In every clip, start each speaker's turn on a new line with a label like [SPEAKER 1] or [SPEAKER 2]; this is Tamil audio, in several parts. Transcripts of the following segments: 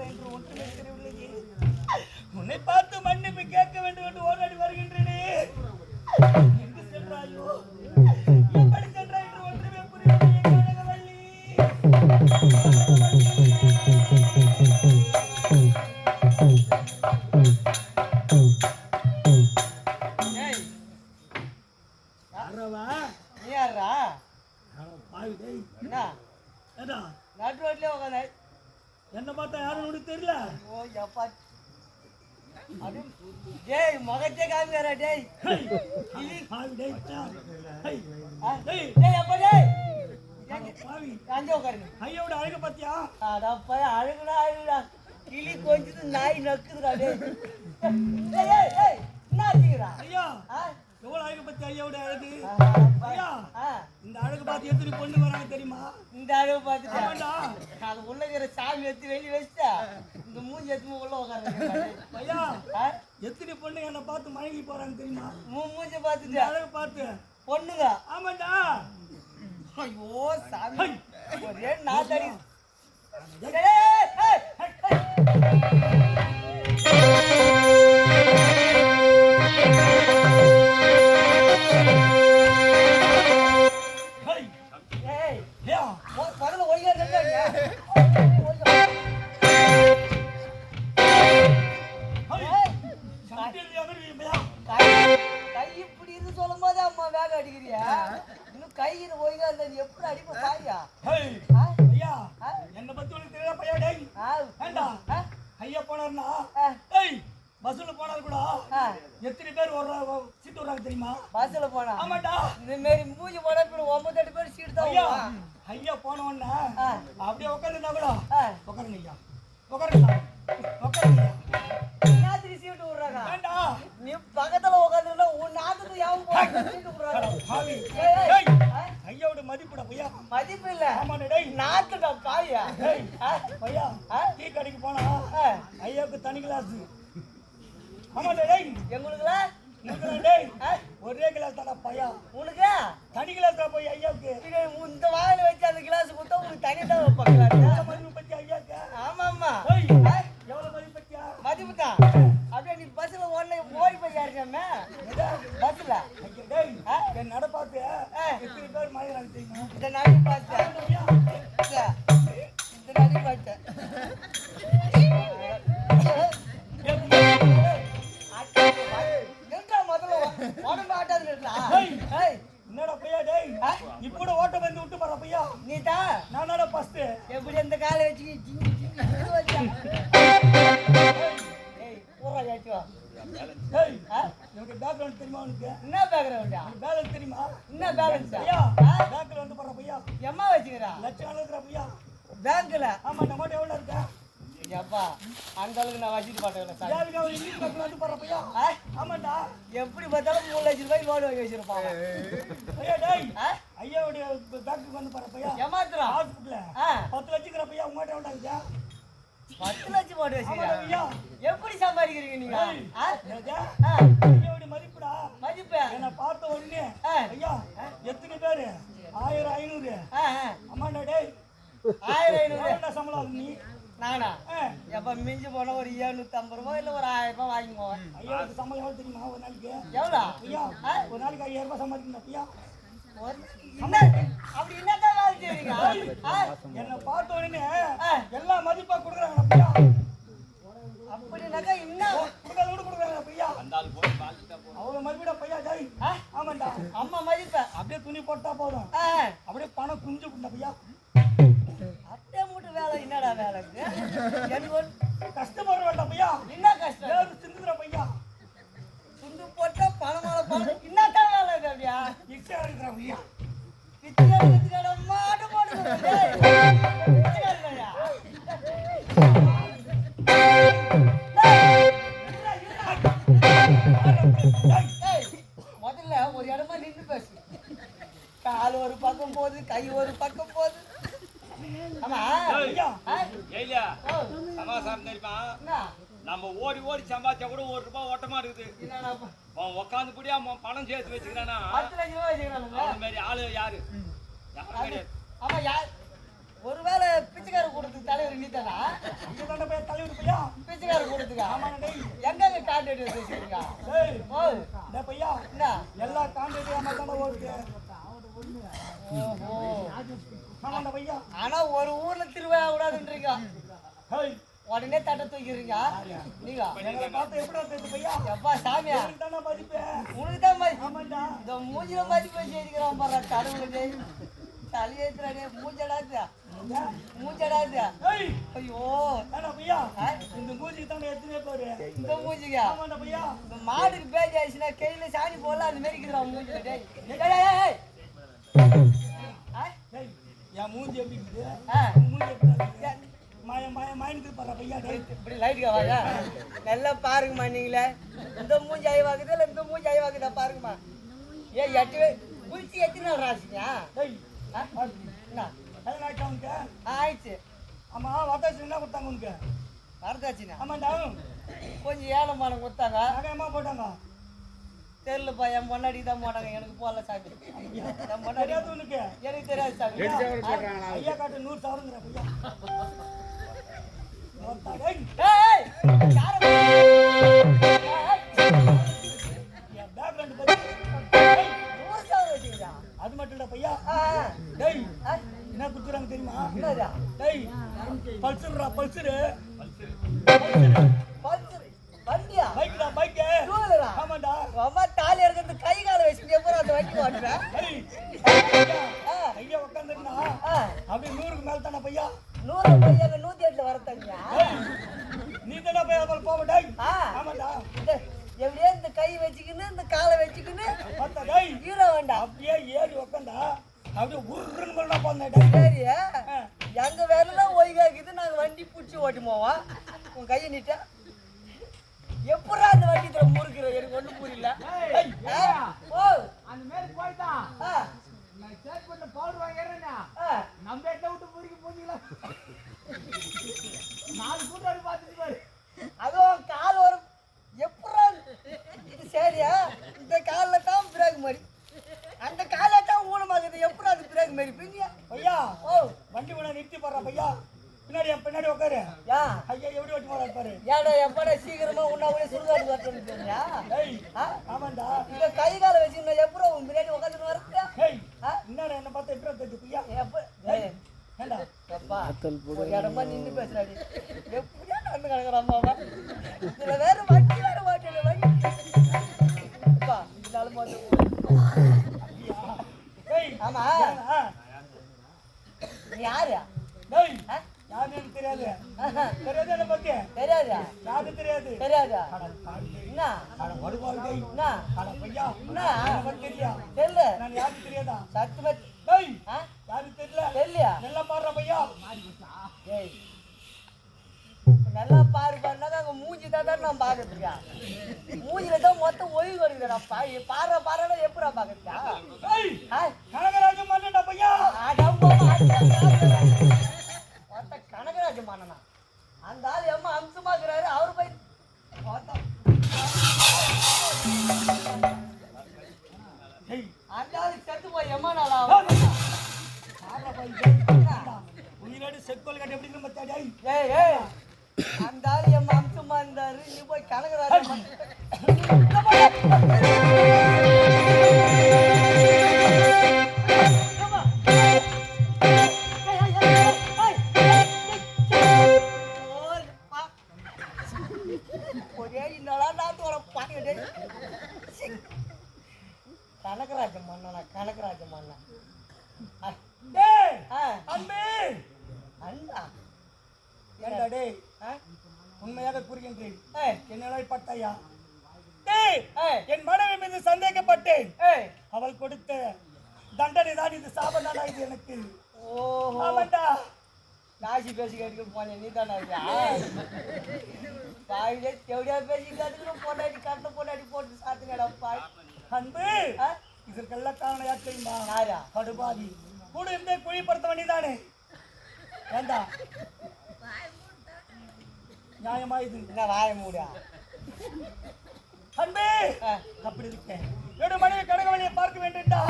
[SPEAKER 1] என்று ஒன்றுமே தெரியவில்லையே. உன்னை பார்த்து மன்னிப்பு கேட்க வேண்டும் என்று ஓடாடி வருகின்றனே. எங்கு சென்றாயோ, எப்படி சென்றாய் என்று ஒன்றுமே புரியவில்லை. கனகவள்ளி நாட்டு ரோட்லயே உட்காந்து என்ன பார்த்தா யாரும் உனக்கு தெரியல. ஓ எப்பா டேய் மகத்தே காமிக்காரா டேய் ஐயோட அழக பத்தியா அடப்பா அழகுடா அழகுடா கிளி கொஞ்சது நாய் நக்குதுடா டேய் என்ன ஆச்சுக்கிறா ஐயா எவ்வளவு அழகு பத்தி ஐயாவோட அழகு ஐயா இந்த அழகு பார்த்து எத்தனை பொண்ணு வராங்க தெரியுமா? இந்த அழகு பார்த்துட்டா அது உள்ள இருக்கிற சாமி எடுத்து வெளியே வச்சுட்டா இந்த மூஞ்சி எத்துமே உள்ள உட்காந்து ஐயா எத்தனை பொண்ணு என்ன பார்த்து மயங்கி போறாங்க தெரியுமா? மூஞ்சி பார்த்துட்டு அழகு பார்த்து பொண்ணுங்க ஆமாண்டா. ஐயோ சாமி ஒரே நாத்தாடி என்ன பத்தி உனக்கு தெரியல பையா டேய் ஐயா போனார்னா பஸ்ல போனாரு கூட எத்தனை பேர் சீட்டு வர்றாங்க தெரியுமா? பஸ்ல போனா ஆமாடா இந்த மாதிரி மூஞ்சி போனா 9-8 பேர் சீட்டு தான். ஐயா போன உடனே அப்படியே உட்காந்துருந்தா கூட உட்காருங்க ஐயா உட்காருங்க உட்காருங்க நாத்திரி சீட்டு விடுறாங்க வேண்டா நீ பக்கத்துல உட்காந்துருந்தா உன் நாத்துக்கு யாவும் சீட்டு விடுறாங்க. ஐயாவோட மதிப்புடா பையா மதிப்பு இல்ல ஆமாடா டேய் நாத்துடா பாயா பையா டீ கடைக்கு போனா ஐயாவுக்கு தனி கிளாஸ் ஆமாடா டேய் எங்களுக்குல டேய் ஒரே கிளாஸ் தான்டா பையா உனக்கு தனி கிளாஸ் தான் போய் ஐயாவுக்கு இந்த வாயில வச்சு அந்த கிளாஸ் கொடுத்தா உங்களுக்கு தனி தான் வைப்பாங்க. மதிப்பு பத்தி ஐயாக்கு ஆமா ஆமா எவ்வளவு மதிப்பு பத்தியா மதிப்பு தான் அப்படியே நீ பஸ்ல ஓடி போய் யாருக்காம பஸ்ல டேய் என் நட பார்த்து எத்தனை பேர் மாயிறாங்க தெரியுமா? இந்த நடி பார்த்தேன் இந்த நடி பார்த்தேன் உடம்பு ஆட்டாது என்னடா பையா டேய் இப்ப ஓட்ட வந்து விட்டு போற பையா நீ தான் நானோட ஃபர்ஸ்ட் எப்படி இந்த காலை வச்சு பேக்ரவுண்ட் தெரியுமா உனக்கு? என்ன பேக்ரவுண்ட் பேலன்ஸ் தெரியுமா? என்ன பேலன்ஸ் பேங்க்ல வந்து போற பையா எம்மா வச்சுக்கிறா லட்சம் இருக்கிற பையா பேங்க்ல ஆமா நம்மட்ட எவ்வளவு இருக்கா அப்பா அந்த அளவுக்கு நான் வச்சுட்டு பாட்டேன் இங்கிலீஷ் பேங்க்ல வந்து போற பையா ஆமாடா எப்படி பார்த்தாலும் 3 லட்சம் ரூபாய் லோன் வாங்கி வச்சிருப்பாங்க. ஐயா டேய் ஐயாவுடைய பேங்க்குக்கு வந்து போற பையா ஏமாத்துறா ஹாஸ்பிடல்ல 10 லட்சம் பையா உங்ககிட்ட எவ்வளவு 10 லட்சம் போட்டு வச்சிருக்கீங்க. எப்படி சம்பாதிக்கிறீங்க நீங்க? ஐயாவுடைய மதிப்புடா மதிப்பு என்ன பார்த்த உடனே ஐயா எத்தனை பேரு 1000 500 அம்மாடா டேய் 1000 500 சம்பளம் நீ நானா எப்ப மிஞ்சி போன ஒரு 750 ரூபாய் இல்ல ஒரு 1000 ரூபாய் வாங்கிக்குவோம். ஐயாவுக்கு சம்பளம் எவ்வளவு தெரியுமா? ஒரு நாளைக்கு எவ்வளவு ஐயா? ஒரு நாளைக்கு 5000 ரூபாய் சம்பாதிக்கணும் ஐயா. அப்படி என்னதான் வேலை செய்றீங்க? என்ன பார்த்த உடனே எல்லா மதிப்பா கொடுக்குறாங்க ஐயா. அப்படினாக்கா இன்னும் கொடுக்குறாங்க ஐயா. அவ்வளவு மதிப்பிட பையா ஜாய் ஆமாண்டா அம்மா மதிப்ப அப்படியே துணி போட்டா போதும் அப்படியே பணம் குஞ்சு கொடுத்தா பையா. அப்படியே மூட்டு வேலை என்னடா வேலை எனக்கு கஷ்டப்படுற வேண்டாம் பையா. என்ன கஷ்டம் சிந்துற பையா துண்டு போட்டா பணமால பணம் என்னத்தான் வேலை இருக்கு அப்படியா இச்சை இருக்கிற பையா இச்சை மாட்டு போட்டு முதல்ல ஒரு இடமா நின்று பேசு. கால் ஒரு பக்கம் போகுது கை ஒரு பக்கம் போகுது.
[SPEAKER 2] நம்ம ஓடி ஓடி சம்பாதிச்சா கூட 1 ரூபாய் ஓட்டமா இருக்குது. உட்காந்து கூடிய பணம் சேர்த்து வச்சுக்கிறானா ஆளு யாரு?
[SPEAKER 1] ஒருவேளை பிச்சைக்கார கூடத்துக்கு தலைவர் நீ தானா? பையா
[SPEAKER 3] பிச்சைக்கார கூட்டத்துக்கு
[SPEAKER 1] ஆமாண்ணா டேய்
[SPEAKER 3] எங்க கான்ட்ராக்ட் வச்சிருக்கீங்க
[SPEAKER 1] டேய்
[SPEAKER 3] ஓ
[SPEAKER 1] டேய் பையா
[SPEAKER 3] என்ன
[SPEAKER 1] எல்லா கான்ட்ராக்ட் ஏமாத்தானே ஓடுது
[SPEAKER 3] ஓஹோ
[SPEAKER 1] ஆமாண்ணா பையா
[SPEAKER 3] ஆனா ஒரு ஊர்ல திருவிழா கூடாதுன்றீங்க
[SPEAKER 1] ஹேய்
[SPEAKER 3] உடனே தட்டை தூக்கிறீங்க நீங்க
[SPEAKER 1] எங்களை பார்த்து எப்படா தெரியுது பையா
[SPEAKER 3] எப்பா சாமியா
[SPEAKER 1] எனக்கு தானே மதிப்பேன்
[SPEAKER 3] உனக்கு தான் மதி
[SPEAKER 1] ஆமாண்டா
[SPEAKER 3] இந்த மூஞ்சில மதிப்பு வச்சிருக்கிறான் பாரு கடவுளே தலையேத்துறானே மூஞ்சடாது மூஞ்சடாது
[SPEAKER 1] ஏய்
[SPEAKER 3] ஐயோ
[SPEAKER 1] ஏடா பையா இந்த மூஞ்சி தானே எத்தனை பேரு
[SPEAKER 3] இந்த மூஞ்சிக்கா
[SPEAKER 1] ஆமாண்டா பையா
[SPEAKER 3] இந்த மாடுக்கு பேஜ் ஆயிடுச்சுன்னா கையில சாணி போடல அந்த மாதிரி இருக்கிறான் மூஞ்சில டேய் டேய்
[SPEAKER 1] டேய் என் மூஞ்சி எப்படி இருக்குது
[SPEAKER 3] ஆ
[SPEAKER 1] மூஞ்சி எப்படி இருக்குது மாயனுக்கு பாரு பையா டேய்
[SPEAKER 3] இப்படி லைட்டுக்கா வாங்க நல்லா பாருங்கம்மா நீங்களே இந்த மூஞ்சி அயவாக்குது இல்லை இந்த மூஞ்சி அயவாக்குதா பாருங்கம்மா ஏ எட்டு குளிச்சு எத்தனை நாள் ராசிங்க
[SPEAKER 1] டேய்
[SPEAKER 3] என்ன
[SPEAKER 1] கல்யாணம் ஆயிட்டா உனக்கு
[SPEAKER 3] ஆயிடுச்சு
[SPEAKER 1] ஆமா வரதட்சணை என்ன கொடுத்தாங்க உனக்கு
[SPEAKER 3] வரதாச்சுண்ணா
[SPEAKER 1] ஆமாண்டா
[SPEAKER 3] கொஞ்சம் ஏழமானம் கொடுத்தாங்க
[SPEAKER 1] நகையமா போட்டாங்க
[SPEAKER 3] தெரியலப்பா என் பொண்டாடி தான் போட்டாங்க எனக்கு போடல சாமி என் பொண்டாடி
[SPEAKER 1] தெரியாது உனக்கு
[SPEAKER 3] எனக்கு தெரியாது சாமி
[SPEAKER 1] ஐயா காட்டு 100 சவரங்கிற பையா டேய்
[SPEAKER 3] ஏய் யார
[SPEAKER 1] என் பேக்ரவுண்ட் பத்தி
[SPEAKER 3] ஊர் சவர் வச்சுக்கிட்டா
[SPEAKER 1] அது மட்டும் இல்ல பையா டேய் என்ன குத்துறாங்க தெரியுமா
[SPEAKER 3] என்னடா
[SPEAKER 1] டேய் பல்சர்ரா பல்சர்
[SPEAKER 3] வண்டியா
[SPEAKER 1] பைக்டா பைக்
[SPEAKER 3] டூலரா
[SPEAKER 1] ஆமாடா
[SPEAKER 3] அம்மா தாலி இருக்கிறது கை கால வச்சுட்டு எப்பறம் அந்த வண்டி ஓட்டுறேன்
[SPEAKER 1] ஐயா உட்காந்துருந்தா அப்படியே 100க்கு மேல தானே பையா
[SPEAKER 3] 100 பையங்க 108 வரத்தங்க
[SPEAKER 1] நீ தானே பையா போக டேய் ஆமாடா
[SPEAKER 3] எப்படியே இந்த கை வச்சுக்கின்னு இந்த காலை வச்சுக்கின்னு
[SPEAKER 1] பார்த்தா டேய்
[SPEAKER 3] ஹீரோ வேண்டாம்
[SPEAKER 1] அப்படியே ஏறி உட்காந்தா அப்படியே உருன்னு கொண்டா போனேன்
[SPEAKER 3] சரி எங்க வேலைலாம் ஒய்காக்குது நாங்க வண்டி பிடிச்சி ஓட்டி போவோம் உன் கையை நீட்ட எப்படா அந்த வண்டி தர முறுக்குற எனக்கு ஒண்ணும் புரியல ஓ
[SPEAKER 4] அந்த மாதிரி போய்தான் நான் சேட் பண்ண பவுடர் வாங்கிறேன்னா நம்ம எட்ட விட்டு முறுக்கி போச்சுக்கலாம் 4 கூட்டாடி பார்த்துட்டு பாரு
[SPEAKER 3] அதுவும் கால் வரும் எப்படா இது சரியா இந்த காலில் தான் பிரேக் மாதிரி அந்த காலை தான் ஊனமாகுது எப்படா அது பிரேக் மாதிரி பின்னியா
[SPEAKER 1] பையா
[SPEAKER 3] ஓ
[SPEAKER 1] வண்டி கூட நிறுத்தி போடுறா பையா பின்னாடி உட்காரு
[SPEAKER 3] யா
[SPEAKER 1] ஐயா எப்படி ஓட்டி போறாரு பாரு
[SPEAKER 3] ஏடா எப்படா சீக்கிரமா உன்னாவே சுடுகாடு வரட்டுன்னு தெரியா
[SPEAKER 1] டேய் ஆமாண்டா
[SPEAKER 3] இந்த கை காலை வச்சுன்னா எப்படா உன் பின்னாடி உட்காந்துட்டு வரது
[SPEAKER 1] டேய் என்னடா என்ன பார்த்தா எப்படி தெரியுது பையா
[SPEAKER 3] எப்ப
[SPEAKER 1] ஏண்டா
[SPEAKER 3] எப்பா ஒரு இடமா நின்று பேசுறாடி எப்படியா நடந்து கிடக்குற அம்மாவா இதுல வேற வண்டி வேற மாட்டேன் வண்டி அப்பா இதனால
[SPEAKER 1] டேய்
[SPEAKER 3] ஆமா நீ யாரு
[SPEAKER 1] டேய் யாருன்னு எனக்கு தெரியாது தெரியாது என்ன பத்தி
[SPEAKER 3] தெரியாதா
[SPEAKER 1] யாருக்கு தெரியாது
[SPEAKER 3] தெரியாதா
[SPEAKER 1] என்ன
[SPEAKER 3] என்ன
[SPEAKER 1] அட வருவாள் டேய்
[SPEAKER 3] என்ன
[SPEAKER 1] அட பையா
[SPEAKER 3] என்ன
[SPEAKER 1] எனக்கு தெரியா
[SPEAKER 3] தெரியல
[SPEAKER 1] நான் யாருக்கு தெரியாதா
[SPEAKER 3] சத்து
[SPEAKER 1] டேய் யாருக்கு தெரியல
[SPEAKER 3] தெரியலையா
[SPEAKER 1] நல்லா பாடுற பையா
[SPEAKER 3] ஏய் நல்லா பாரு பாருனா அங்க மூஞ்சி தான் நான் பாக்குறதுக்கா மூஞ்சில தான் மொத்தம் ஒய்வு வருதுடா பாடுற பாடுறா எப்படா பாக்குறதா
[SPEAKER 1] டேய் கனகராஜன் மன்னடா பையா
[SPEAKER 3] மொத்த கனகராஜன் மன்னனா அந்த ஆள் எம்மா அம்சமாக்குறாரு அவரு போய் அந்த ஆளு செத்து போய் எம்மா நாளா
[SPEAKER 1] உயிரோடு செக்கோல் கட்டி எப்படி நம்ம தேடி
[SPEAKER 3] ஏய் ஏய் அந்த ஆள் எம்மா அம்சமா இருந்தாரு நீ போய் கனகராஜன் கனகராஜ மன்னனா கனகராஜ மன்னா
[SPEAKER 1] அன்பே
[SPEAKER 3] அண்ணா
[SPEAKER 1] ஏண்டா டேய் உண்மையாக கூறுகின்றேன் என்னை பட்டாயா டேய் என் மனைவி மீது சந்தேகப்பட்டேன் அவள் கொடுத்த தண்டனை தான் இது சாபம் தானா இது எனக்கு
[SPEAKER 3] ஓஹோ
[SPEAKER 1] ஆமாண்டா
[SPEAKER 3] காசி பேசி கேட்க போனேன் நீ தானே பாயிலே தேவடியா பேசி கேட்டுக்கணும் பொண்டாட்டி கட்ட பொண்டாட்டி போட்டு சாத்துங்கடா பாய்
[SPEAKER 1] அன்பு இதற்கெல்லாம் காரணம் யார் தெரியுமா
[SPEAKER 3] யாரா
[SPEAKER 1] கடுபாதி கூட இருந்தே குழிப்படுத்த வேண்டியதானே ஏண்டா நியாயமா இது
[SPEAKER 3] என்ன வாய மூடா
[SPEAKER 1] அன்பே அப்படி இருக்கேன் என்னோட மனைவி கனகவழியை பார்க்க வேண்டும்டா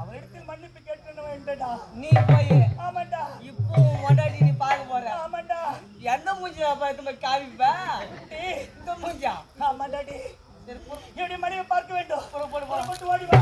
[SPEAKER 1] அவரிடத்தில் மன்னிப்பு கேட்க வேண்டும்டா
[SPEAKER 3] நீ போய்
[SPEAKER 1] ஆமாண்டா
[SPEAKER 3] இப்போ பொண்டாட்டி நீ பார்க்க போற
[SPEAKER 1] ஆமாண்டா
[SPEAKER 3] எந்த மூஞ்சியா பாரு எடுத்து காவிப்பா இந்த மூஞ்சா
[SPEAKER 1] ஆமாண்டாடி
[SPEAKER 3] சரி
[SPEAKER 1] என்னுடைய மனைவி பார்க்க வேண்டும்
[SPEAKER 3] போடு
[SPEAKER 1] ஓடி வா